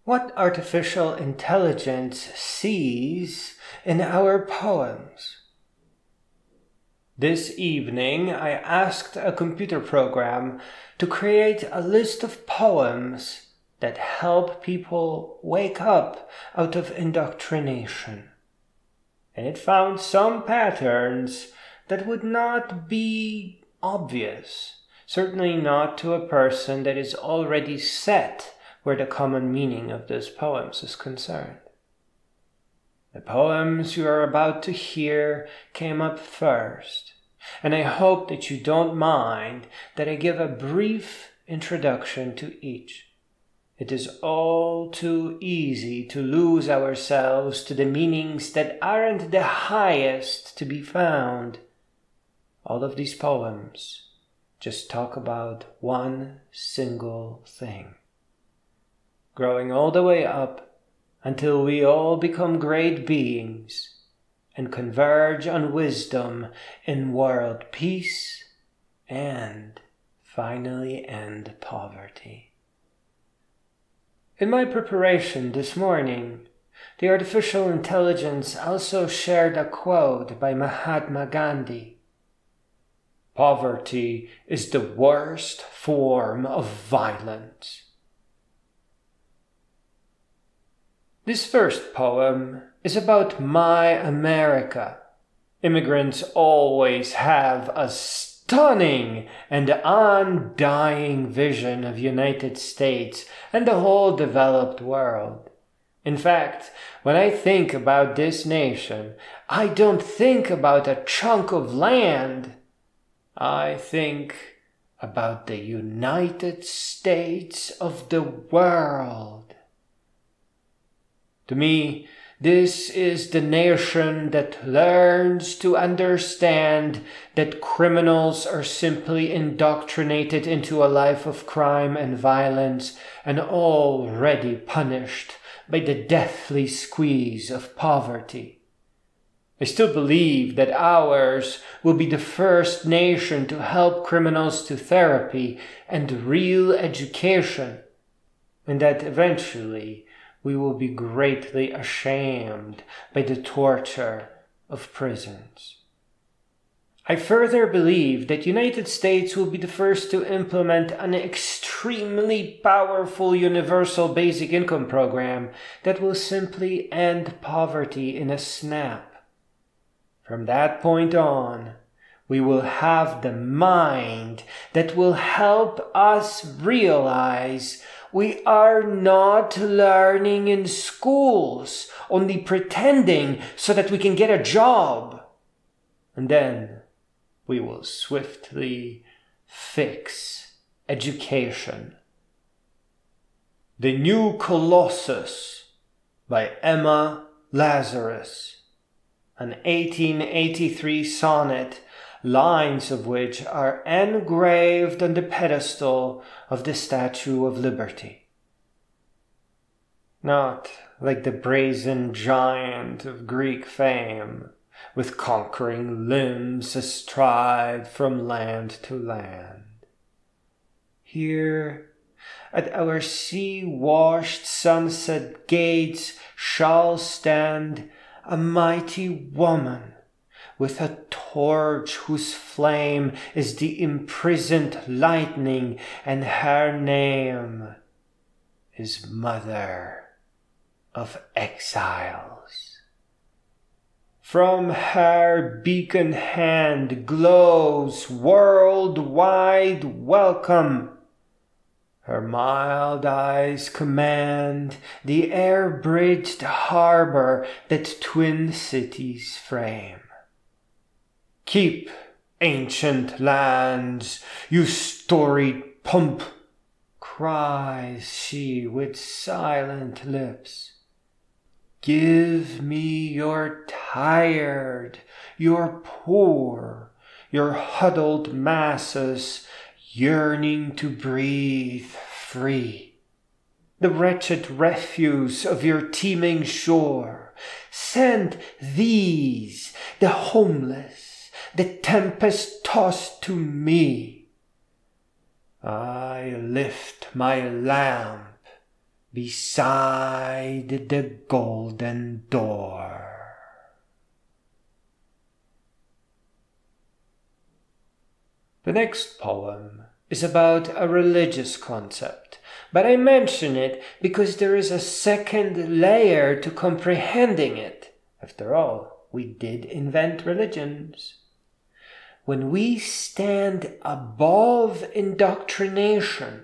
what artificial intelligence sees in our poems. This evening, I asked a computer program to create a list of poems that help people wake up out of indoctrination. And it found some patterns that would not be obvious, certainly not to a person that is already set where the common meaning of those poems is concerned. The poems you are about to hear came up first, and I hope that you don't mind that I give a brief introduction to each. It is all too easy to lose ourselves to the meanings that aren't the highest to be found. All of these poems just talk about one single thing. Growing all the way up until we all become great beings and converge on wisdom in world peace and finally end poverty. In my preparation this morning, the artificial intelligence also shared a quote by Mahatma Gandhi. "Poverty is the worst form of violence." This first poem is about my America. Immigrants always have a stunning and undying vision of United States and the whole developed world. In fact, when I think about this nation, I don't think about a chunk of land. I think about the United States of the world. To me, this is the nation that learns to understand that criminals are simply indoctrinated into a life of crime and violence and already punished by the deathly squeeze of poverty. I still believe that ours will be the first nation to help criminals to therapy and real education, and that eventually we will be greatly ashamed by the torture of prisons. I further believe that United States will be the first to implement an extremely powerful universal basic income program that will simply end poverty in a snap. From that point on, we will have the mind that will help us realize we are not learning in schools, only pretending so that we can get a job. And then we will swiftly fix education. The New Colossus by Emma Lazarus, an 1883 sonnet, lines of which are engraved on the pedestal of the Statue of Liberty. Not like the brazen giant of Greek fame, with conquering limbs astride from land to land. Here, at our sea-washed sunset gates shall stand a mighty woman, with a torch whose flame is the imprisoned lightning, and her name is Mother of Exiles. From her beacon hand glows worldwide welcome. Her mild eyes command the air-bridged harbor that twin cities frame. Keep, ancient lands, you storied pomp, cries she with silent lips. Give me your tired, your poor, your huddled masses yearning to breathe free. The wretched refuse of your teeming shore, send these, the homeless, the tempest-tossed to me. I lift my lamp beside the golden door. The next poem is about a religious concept, but I mention it because there is a second layer to comprehending it. After all, we did invent religions. When we stand above indoctrination,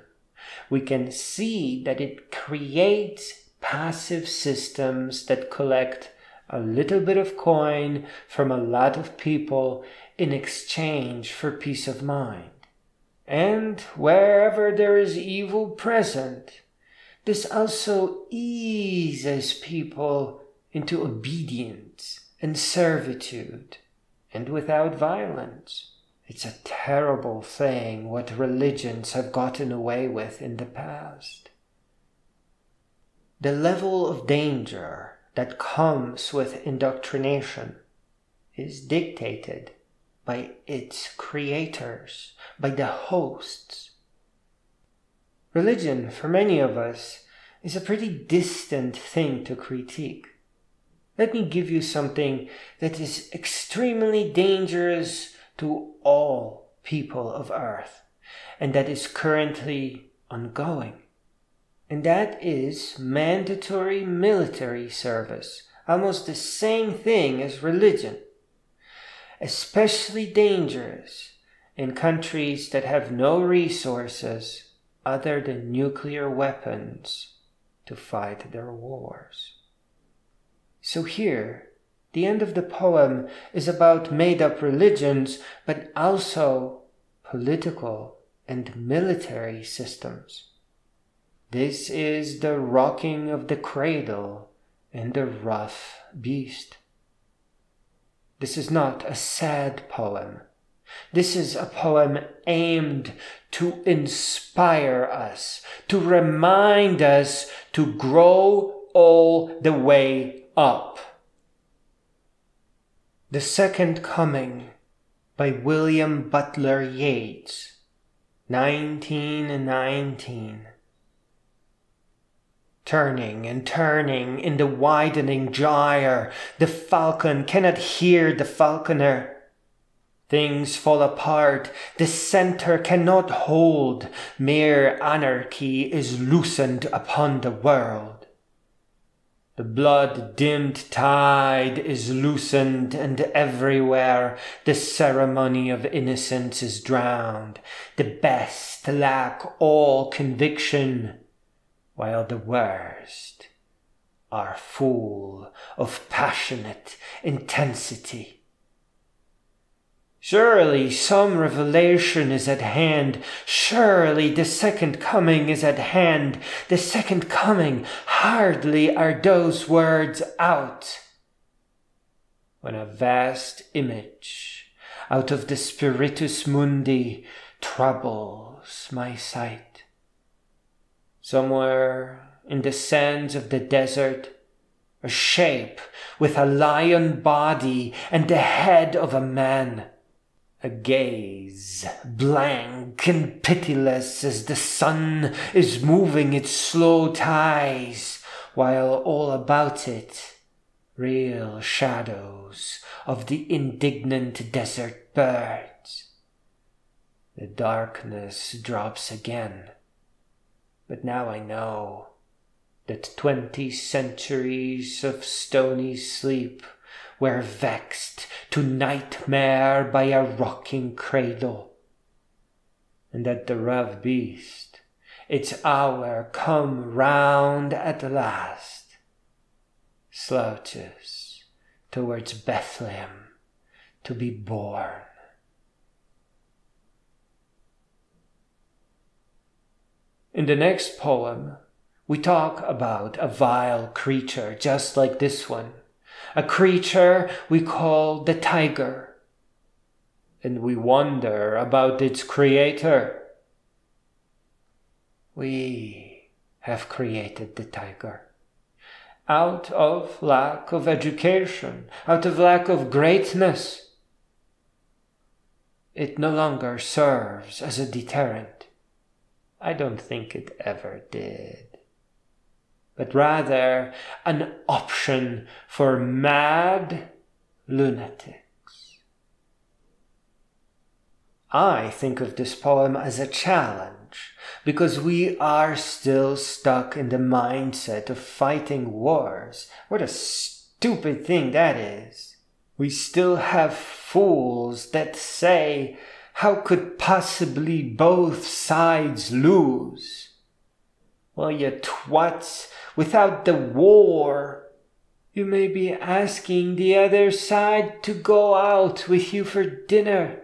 we can see that it creates passive systems that collect a little bit of coin from a lot of people in exchange for peace of mind. And wherever there is evil present, this also eases people into obedience and servitude, and without violence. It's a terrible thing what religions have gotten away with in the past. The level of danger that comes with indoctrination is dictated by its creators, by the hosts. Religion, for many of us, is a pretty distant thing to critique. Let me give you something that is extremely dangerous to all people of Earth, and that is currently ongoing. And that is mandatory military service, almost the same thing as religion. Especially dangerous in countries that have no resources other than nuclear weapons to fight their wars. So here, the end of the poem is about made-up religions, but also political and military systems. This is the rocking of the cradle and the rough beast. This is not a sad poem. This is a poem aimed to inspire us, to remind us to grow all the way up. The Second Coming by William Butler Yeats, 1919. Turning and turning in the widening gyre, the falcon cannot hear the falconer. Things fall apart, the center cannot hold, mere anarchy is loosened upon the world. The blood-dimmed tide is loosened, and everywhere the ceremony of innocence is drowned. The best lack all conviction, while the worst are full of passionate intensity. Surely some revelation is at hand. Surely the Second Coming is at hand. The Second Coming, hardly are those words out, when a vast image out of the Spiritus Mundi troubles my sight. Somewhere in the sands of the desert, a shape with a lion body and the head of a man. A gaze, blank and pitiless as the sun is moving its slow ties, while all about it, real shadows of the indignant desert birds. The darkness drops again. But now I know that 20 centuries of stony sleep were vexed to nightmare by a rocking cradle, and that the rough beast, its hour come round at last, slouches towards Bethlehem to be born. In the next poem, we talk about a vile creature just like this one, a creature we call the tiger, and we wonder about its creator. We have created the tiger out of lack of education, out of lack of greatness. It no longer serves as a deterrent. I don't think it ever did. but rather an option for mad lunatics. I think of this poem as a challenge, because we are still stuck in the mindset of fighting wars. What a stupid thing that is. We still have fools that say, how could possibly both sides lose? Well, you twats, without the war, you may be asking the other side to go out with you for dinner.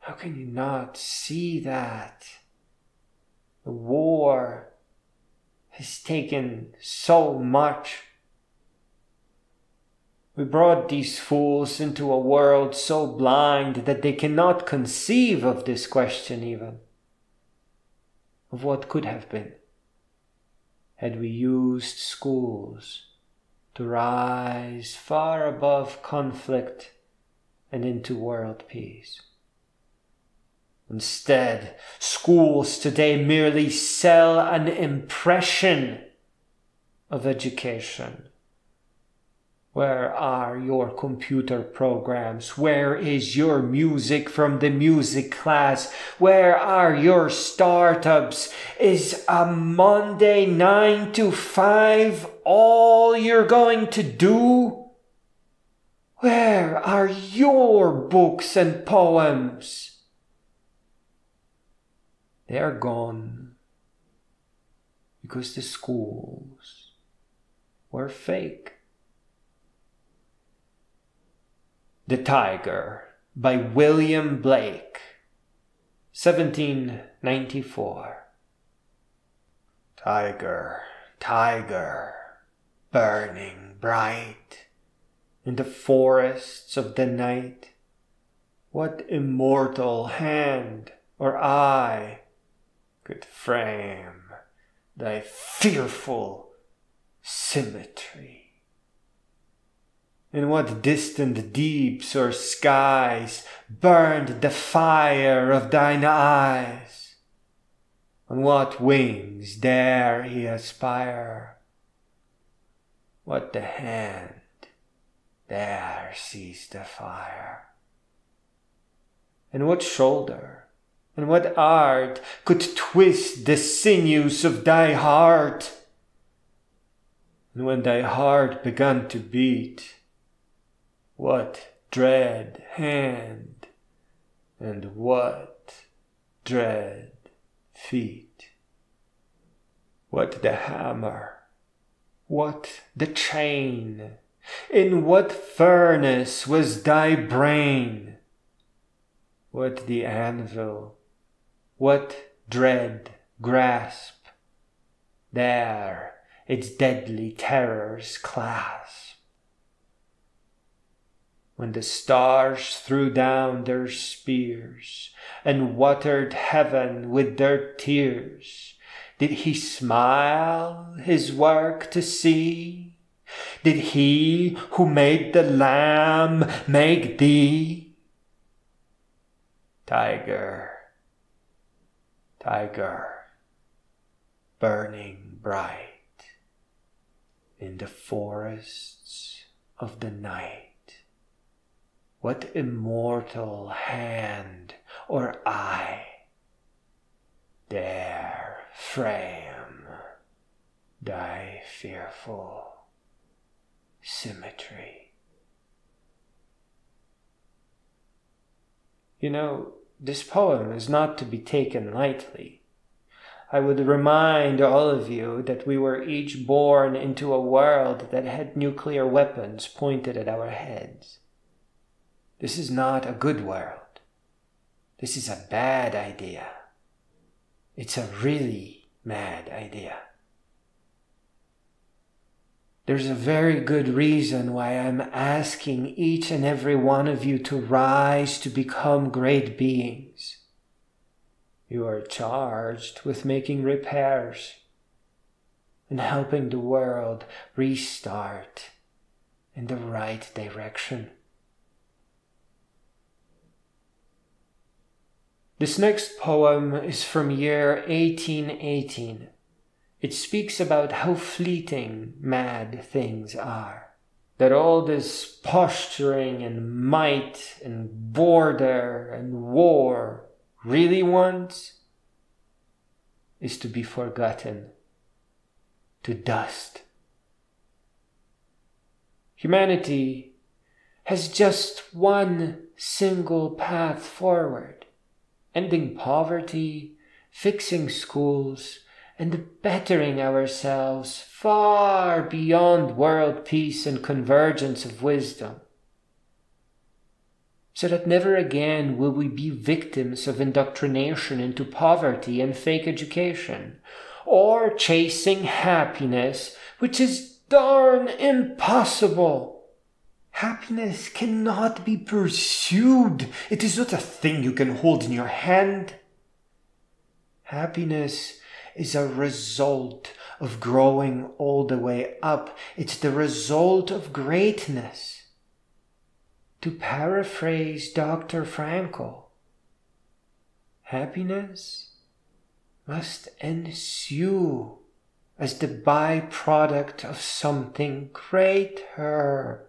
How can you not see that? The war has taken so much. We brought these fools into a world so blind that they cannot conceive of this question even, of what could have been, had we used schools to rise far above conflict and into world peace. Instead, schools today merely sell an impression of education. Where are your computer programs? Where is your music from the music class? Where are your startups? Is a Monday 9 to 5 all you're going to do? Where are your books and poems? They are gone because the schools were fake. The Tiger by William Blake, 1794. Tiger, tiger, burning bright in the forests of the night, what immortal hand or eye could frame thy fearful symmetry? In what distant deeps or skies burned the fire of thine eyes? On what wings dare he aspire? What the hand dare seize the fire? And what shoulder and what art could twist the sinews of thy heart? And when thy heart began to beat, what dread hand and what dread feet? What the hammer? What the chain? In what furnace was thy brain? What the anvil? What dread grasp? There its deadly terrors clasp. When the stars threw down their spears and watered heaven with their tears, did he smile his work to see? Did he who made the lamb make thee? Tiger, tiger, burning bright in the forests of the night, what immortal hand or eye dare frame thy fearful symmetry? You know, this poem is not to be taken lightly. I would remind all of you that we were each born into a world that had nuclear weapons pointed at our heads. This is not a good world. This is a bad idea. It's a really mad idea. There's a very good reason why I'm asking each and every one of you to rise to become great beings. You are charged with making repairs and helping the world restart in the right direction. This next poem is from year 1818. It speaks about how fleeting mad things are. That all this posturing and might and border and war really wants is to be forgotten, to dust. Humanity has just one single path forward, ending poverty, fixing schools, and bettering ourselves far beyond world peace and convergence of wisdom, so that never again will we be victims of indoctrination into poverty and fake education, or chasing happiness, which is darn impossible. Happiness cannot be pursued. It is not a thing you can hold in your hand. Happiness is a result of growing all the way up. It's the result of greatness. To paraphrase Dr. Frankl, happiness must ensue as the byproduct of something greater.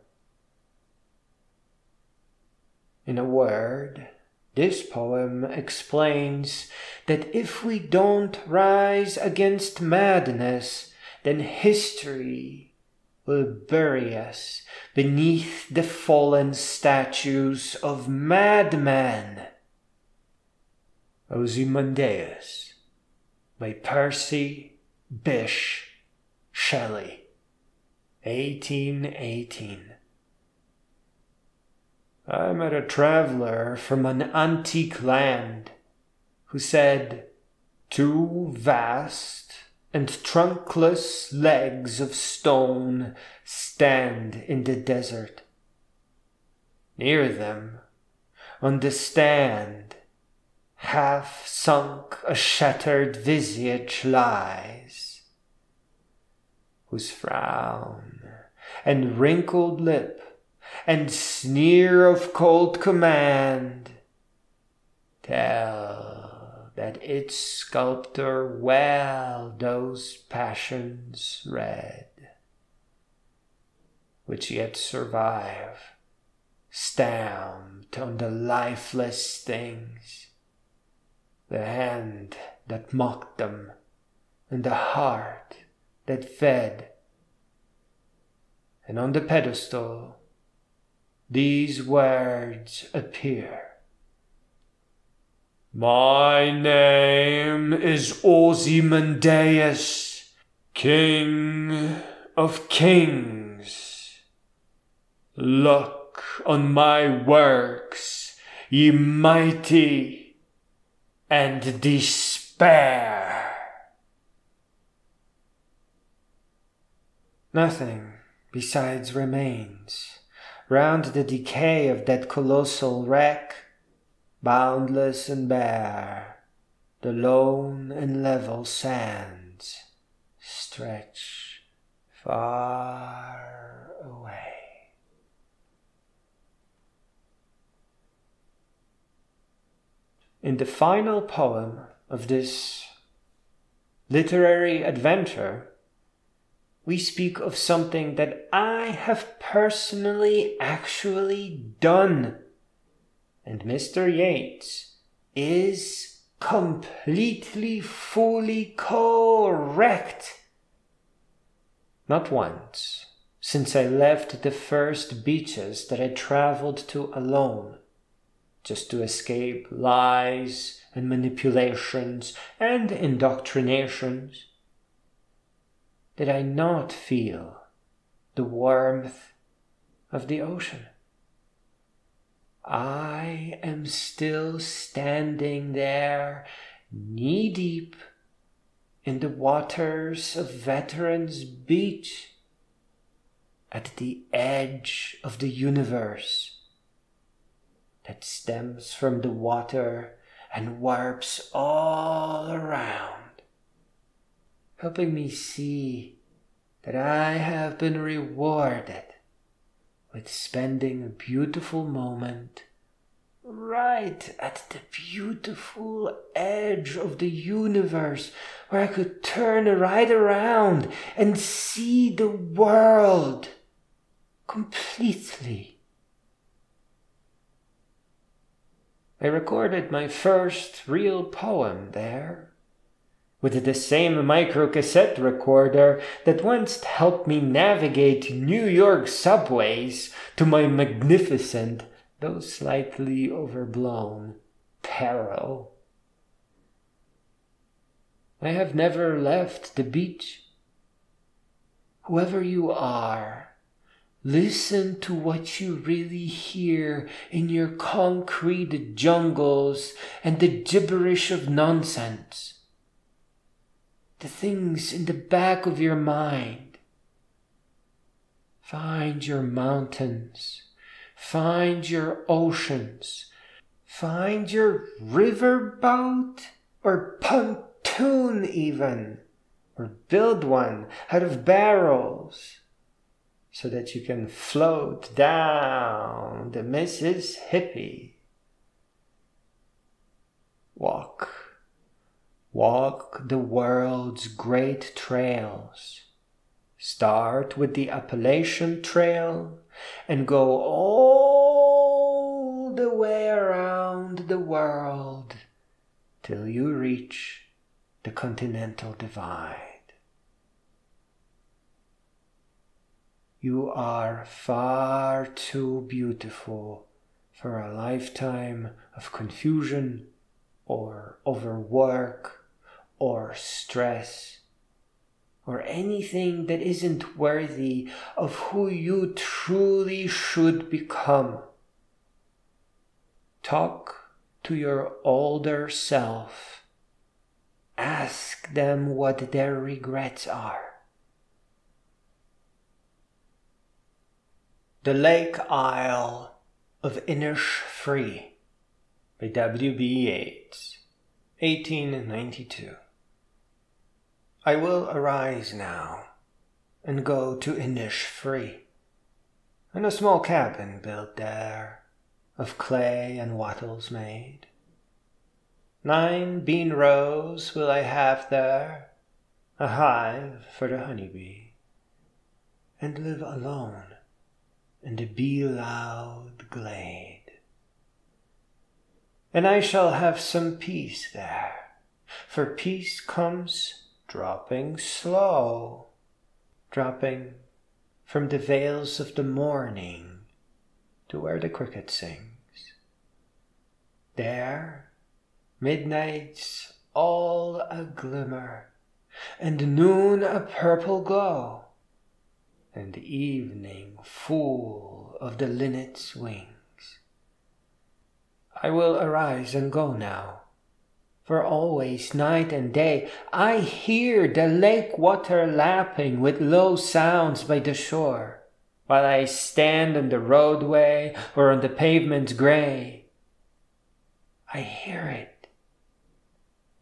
In a word, this poem explains that if we don't rise against madness, then history will bury us beneath the fallen statues of madmen. Ozymandias by Percy Bysshe Shelley, 1818. I met a traveler from an antique land who said, "Two vast and trunkless legs of stone stand in the desert. Near them, on the stand, half sunk a shattered visage lies, whose frown and wrinkled lip and sneer of cold command tell that its sculptor well those passions read, which yet survive, stamped on the lifeless things, the hand that mocked them, and the heart that fed. And on the pedestal these words appear: My name is Ozymandias, King of Kings. Look on my works, ye mighty, and despair. Nothing besides remains round the decay of that colossal wreck. Boundless and bare, the lone and level sands stretch far away. In the final poem of this literary adventure, we speak of something that I have personally actually done. And Mr. Yeats is completely, fully correct. Not once, since I left the first beaches that I traveled to alone, just to escape lies and manipulations and indoctrinations, did I not feel the warmth of the ocean. I am still standing there, knee-deep in the waters of Veterans Beach, at the edge of the universe that stems from the water and warps all around, helping me see that I have been rewarded with spending a beautiful moment right at the beautiful edge of the universe where I could turn right around and see the world completely. I recorded my first real poem there, with the same micro-cassette recorder that once helped me navigate New York subways to my magnificent, though slightly overblown, peril. I have never left the beach. Whoever you are, listen to what you really hear in your concrete jungles and the gibberish of nonsense. The things in the back of your mind. Find your mountains. Find your oceans. Find your riverboat or pontoon even. Or build one out of barrels so that you can float down the Mississippi. Walk the world's great trails. Start with the Appalachian Trail and go all the way around the world till you reach the Continental Divide. You are far too beautiful for a lifetime of confusion or overwork or stress, or anything that isn't worthy of who you truly should become. Talk to your older self. Ask them what their regrets are. The Lake Isle of Innisfree by W.B. Yeats, 1892. I will arise now and go to Innisfree, and a small cabin built there, of clay and wattles made. 9 bean rows will I have there, a hive for the honeybee, and live alone in the bee-loud glade. And I shall have some peace there, for peace comes dropping slow, dropping from the vales of the morning to where the cricket sings. There, midnight's all a glimmer, and noon a purple glow, and evening full of the linnet's wings. I will arise and go now, for always, night and day, I hear the lake water lapping with low sounds by the shore, while I stand on the roadway or on the pavement's grey. I hear it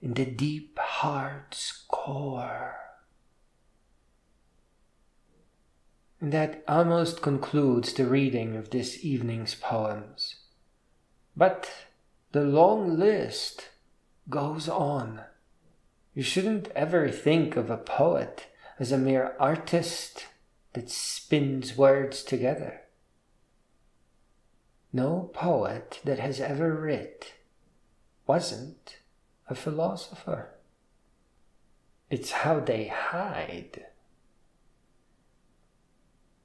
in the deep heart's core. And that almost concludes the reading of this evening's poems. But the long list goes on. You shouldn't ever think of a poet as a mere artist that spins words together. No poet that has ever writ wasn't a philosopher. It's how they hide.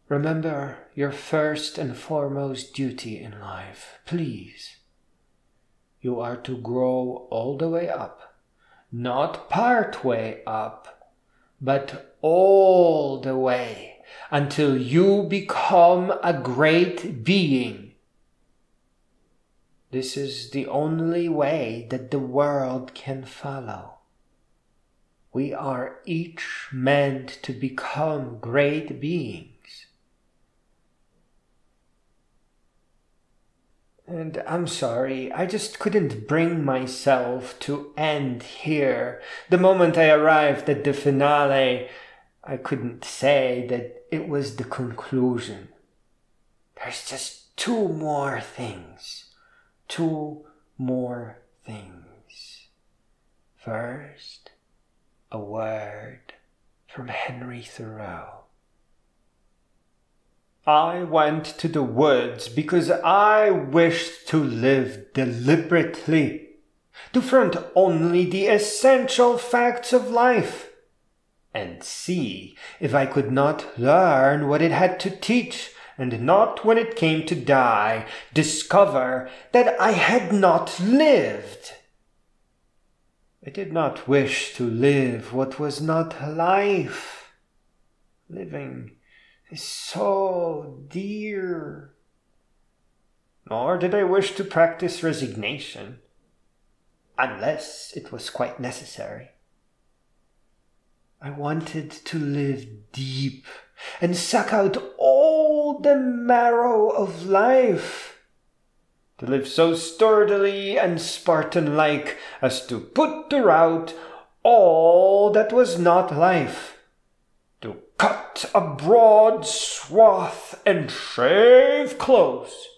Remember your first and foremost duty in life, please. You are to grow all the way up, not part way up, but all the way until you become a great being. This is the only way that the world can follow. We are each meant to become great beings. And I'm sorry, I just couldn't bring myself to end here. The moment I arrived at the finale, I couldn't say that it was the conclusion. There's just 2 more things two more things. First, a word from Henry Thoreau. I went to the woods because I wished to live deliberately, to front only the essential facts of life, and see if I could not learn what it had to teach, and not, when it came to die, discover that I had not lived. I did not wish to live what was not life. Living is so dear. Nor did I wish to practice resignation, unless it was quite necessary. I wanted to live deep and suck out all the marrow of life, to live so sturdily and Spartan-like as to put to rout all that was not life, to cut a broad swath and shave close,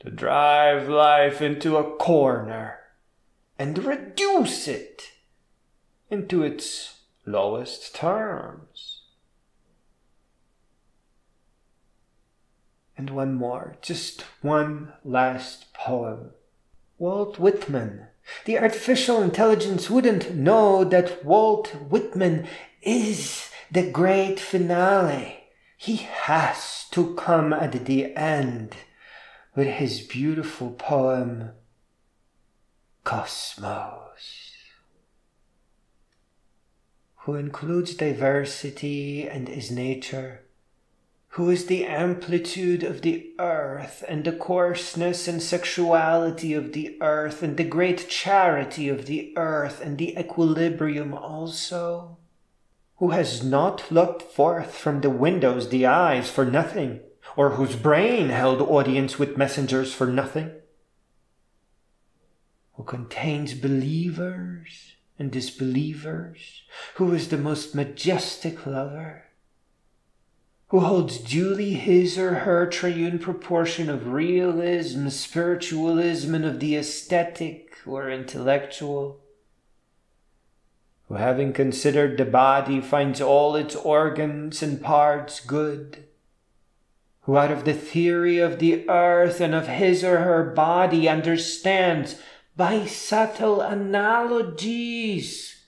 to drive life into a corner and reduce it into its lowest terms. And one more, just one last poem. Walt Whitman. The artificial intelligence wouldn't know that Walt Whitman is the great finale. He has to come at the end with his beautiful poem, Cosmos, who includes diversity and is nature, who is the amplitude of the earth and the coarseness and sexuality of the earth and the great charity of the earth and the equilibrium also, who has not looked forth from the windows the eyes for nothing, or whose brain held audience with messengers for nothing, who contains believers and disbelievers, who is the most majestic lover, who holds duly his or her triune proportion of realism, spiritualism, and of the aesthetic or intellectual, who, having considered the body, finds all its organs and parts good, who out of the theory of the earth and of his or her body understands by subtle analogies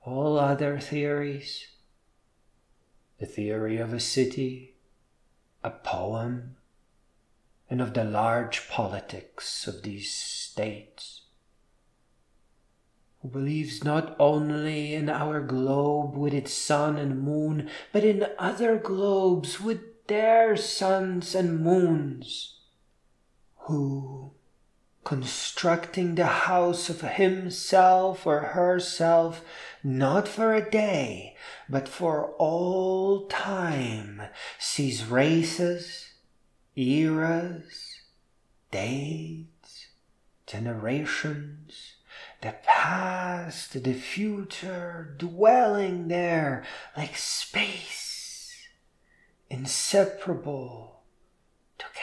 all other theories, the theory of a city, a poem, and of the large politics of these states, who believes not only in our globe with its sun and moon, but in other globes with their suns and moons, who, constructing the house of himself or herself, not for a day, but for all time, sees races, eras, dates, generations, the past, the future, dwelling there like space, inseparable together.